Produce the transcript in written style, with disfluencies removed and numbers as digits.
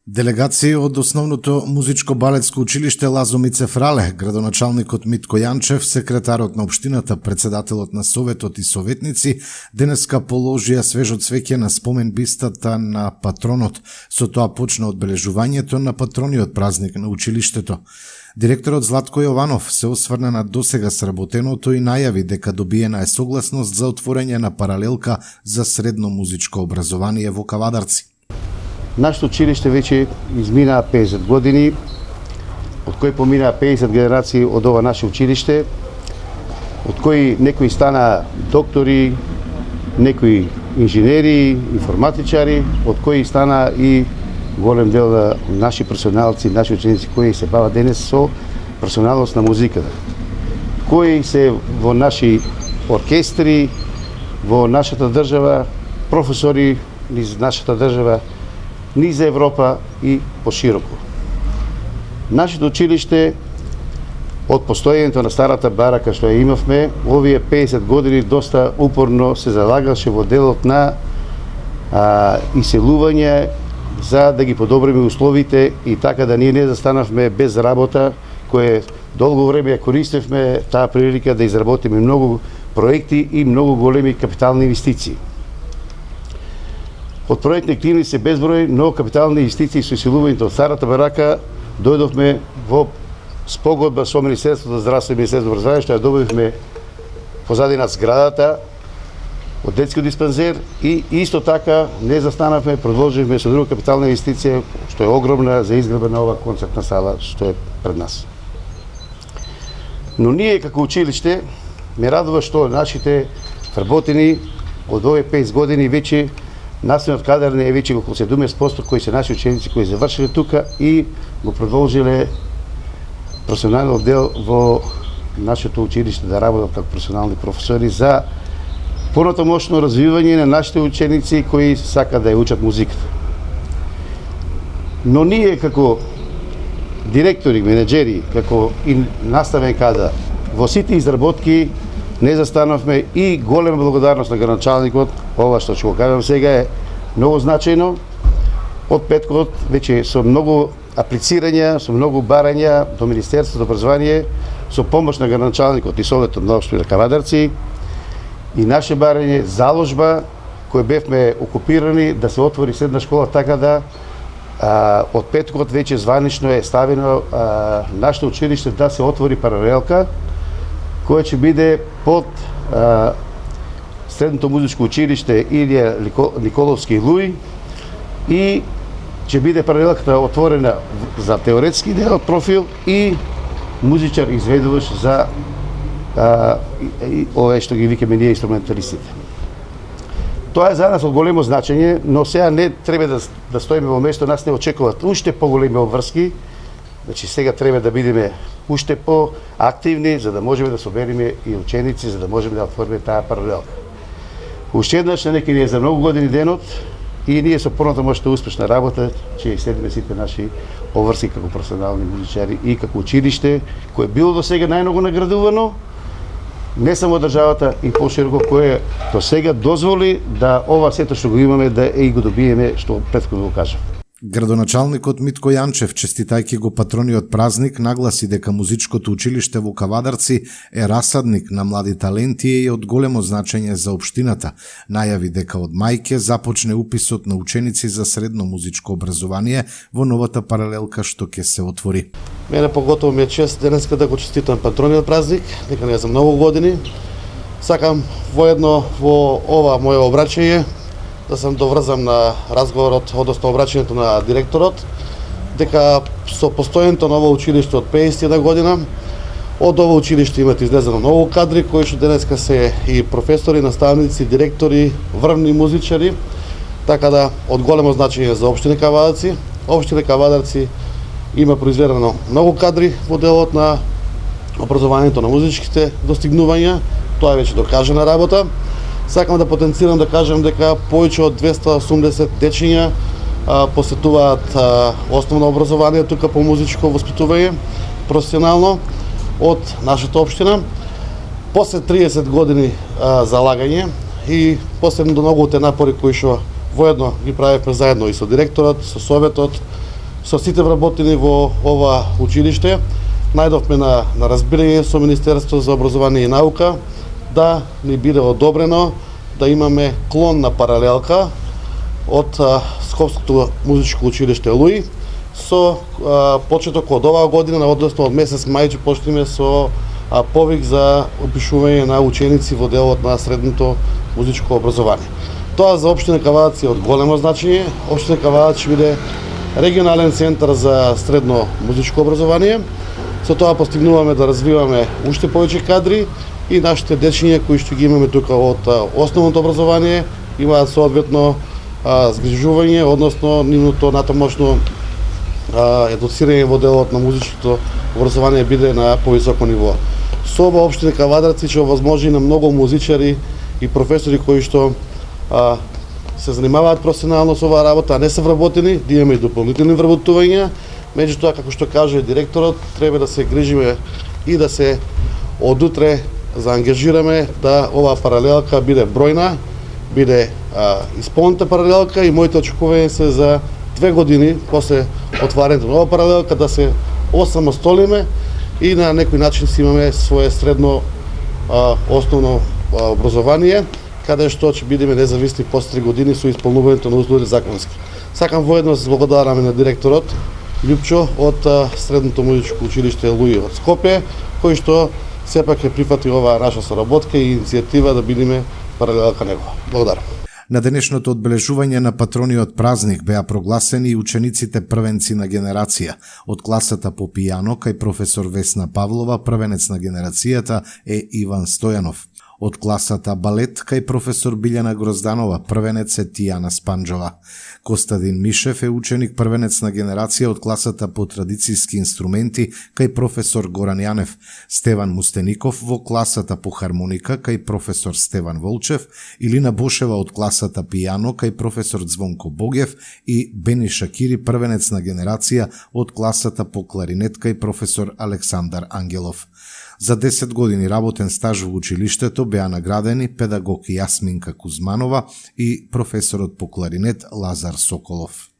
Делегации од основното музичко-балетско училиште Лазо Мицефрале, градоначалникот Митко Јанчев, секретарот на општината, председателот на советот и советници денеска положија свежо цвеќе на спомен бистата на патронот. Со тоа почна одбележувањето на патрониот празник на училиштето. Директорот Златко Јованов се осврна на досега сработеното и најави дека добиена е согласност за отворање на паралелка за средно музичко образование во Кавадарци. Нашето училиште веќе измина 50 години, од кои помина 50 генерации од ова наше училиште, од кои некои стана доктори, некои инженери, информатичари, од кои стана и голем дел на наши професионалци, наши ученици кои се бават денес со професионалност на музиката, кои се во наши оркестри, во нашата држава, професори низ нашата држава, низ Европа и пошироко. Нашето училиште од постоењето на старата барака што ја имавме, овие 50 години доста упорно се залагаше во делот на иселување за да ги подобриме условите и така да ние не застанавме без работа, кое долго време ја користевме таа прилика да изработиме многу проекти и многу големи капитални инвестиции. Од проектни активности се безброј, но капитални инвестиции со иселувањето од старата барака дојдовме во спогодба со Министерството за здравство и Министерството за образование, што ја добивме позадина зградата од детскиот диспансер и исто така не застанавме, продолживме со друга капитална инвестиција што е огромна за изградба на ова концертна сала што е пред нас. Но ние како училиште ме радува што нашите вработени од овие 50 години веќе наставниот кадар не е веќе околу 70% кои се наши ученици кои завршиле тука и го продолжиле професионалниот дел во нашето училиште да работат како професионални професори за понатамошно развивање на нашите ученици кои сакаат да ја учат музиката. Но ние како директори, менеджери, како и наставен кадар во сите изработки не застанавме и голема благодарност на градоначалникот. Ова што ќе го кажам сега е многу значајно. Од петкот веќе со многу аплицирања, со многу барања до Министерството за образование, со помош на градоначалникот и советот на општина Кавадарци и наше барање заложба кој бевме окупирани да се отвори средна школа, така да од петкот веќе званично е ставено нашето училиште да се отвори паралелка која ќе биде под Средното музичко училиште Илија Николовски Луј и ќе биде паралелката отворена за теоретски дел профил и музичар изведувач за овие што ги викаме ние инструменталистите. Тоа е за нас од големо значење, но сега не треба да стоиме во место, нас не очекуваат уште поголеми обврски. Значи сега треба да бидеме уште поактивни за да можеме да собериме и ученици, за да можеме да отвориме таа паралелка. Уште еднаш нека ни е за многу години денот и ние со понатамошна успешна работа ќе следиме сите наши обврски како професионални музичари и како училиште кое било до сега најмногу наградувано, не само државата и пошироко кое до сега дозволи да ова сето што го имаме да и го добиеме што претходно го кажав. Градоначалникот Митко Јанчев, честитајќи го патрониот празник, нагласи дека музичкото училиште во Кавадарци е расадник на млади таленти и од големо значење за општината. Најави дека од мајке започне уписот на ученици за средно музичко образование во новата паралелка што ќе се отвори. Мене поготово ми е чест денеска да го честитам патрониот празник, нека не за многу години. Сакам воедно во ова моје обраќање да се доврзам на разговорот, односно обраќањето на директорот, дека со постоењето на ова училиште од 51 година, од ова училиште имат излезено многу кадри кои што денеска се и професори, наставници, директори, врвни музичари, така да од големо значење за општина Кавадарци. Општина Кавадарци има произведено многу кадри во делот на образованието на музичките достигнувања, тоа е веќе докажана работа. Сакам да потенцирам да кажам дека повеќе од 280 дечиња посетуваат основно образование тука по музичко воспитување, професионално од нашата општина. После 30 години залагање и после многуте напори кои што воедно ги правевме заедно и со директорот, со советот, со сите вработени во ова училиште, најдовме на разбирање со Министерство за образование и наука да ни биде одобрено да имаме клон на паралелка од Скопското музичко училиште Луи со почеток од оваа година, односно од месец мај ќе почнеме со повик за опишување на ученици во делот на средното музичко образование. Тоа за општина Кавадац е од големо значење. Општина Кавадац ќе биде регионален центар за средно музичко образование. Со тоа постигнуваме да развиваме уште повеќе кадри и нашите дечиња кои што ги имаме тука од основното образование имаат соодветно згрижување, односно нивното натамошно едуцирање во делот на музичкото образование биде на повисоко ниво. Со ова општина Кавадарци ќе овозможи на многу музичари и професори кои што се занимаваат професионално со оваа работа, а не се вработени, да имаме и дополнителни вработувања. Меѓутоа, како што каже директорот, треба да се грижиме и да се одутре заангажираме да оваа паралелка биде бројна, биде исполната паралелка и моите очекувања се за 2 години после отварането на оваа паралелка да се осамостолиме и на некој начин си имаме свое средно основно образование, каде што ќе бидеме независни после 3 години со исполнувањето на условите законски. Сакам воедно да благодараме на директорот Љупчо од Средното музичко училиште Луи од Скопје, кој што сепак ќе прифати оваа наша соработка и иницијатива да бидеме паралелка него. Благодарам. На денешното одбележување на патрониот празник беа прогласени и учениците првенци на генерација. Од класата по пијано кај професор Весна Павлова, првенец на генерацијата е Иван Стојанов. Од класата балет кај професор Билјана Грозданова, првенец е Тијана Спанџова. Костадин Мишев е ученик првенец на генерација од класата по традицијски инструменти кај професор Горан Јанев. Стеван Мустеников во класата по хармоника кај професор Стеван Волчев, Илина Бошева од класата пијано кај професор Звонко Богев и Бени Шакири, првенец на генерација од класата по кларинет кај професор Александар Ангелов. За 10 години работен стаж во училиштето беа наградени педагог Јасминка Кузманова и професорот по кларинет Лазар Соколов.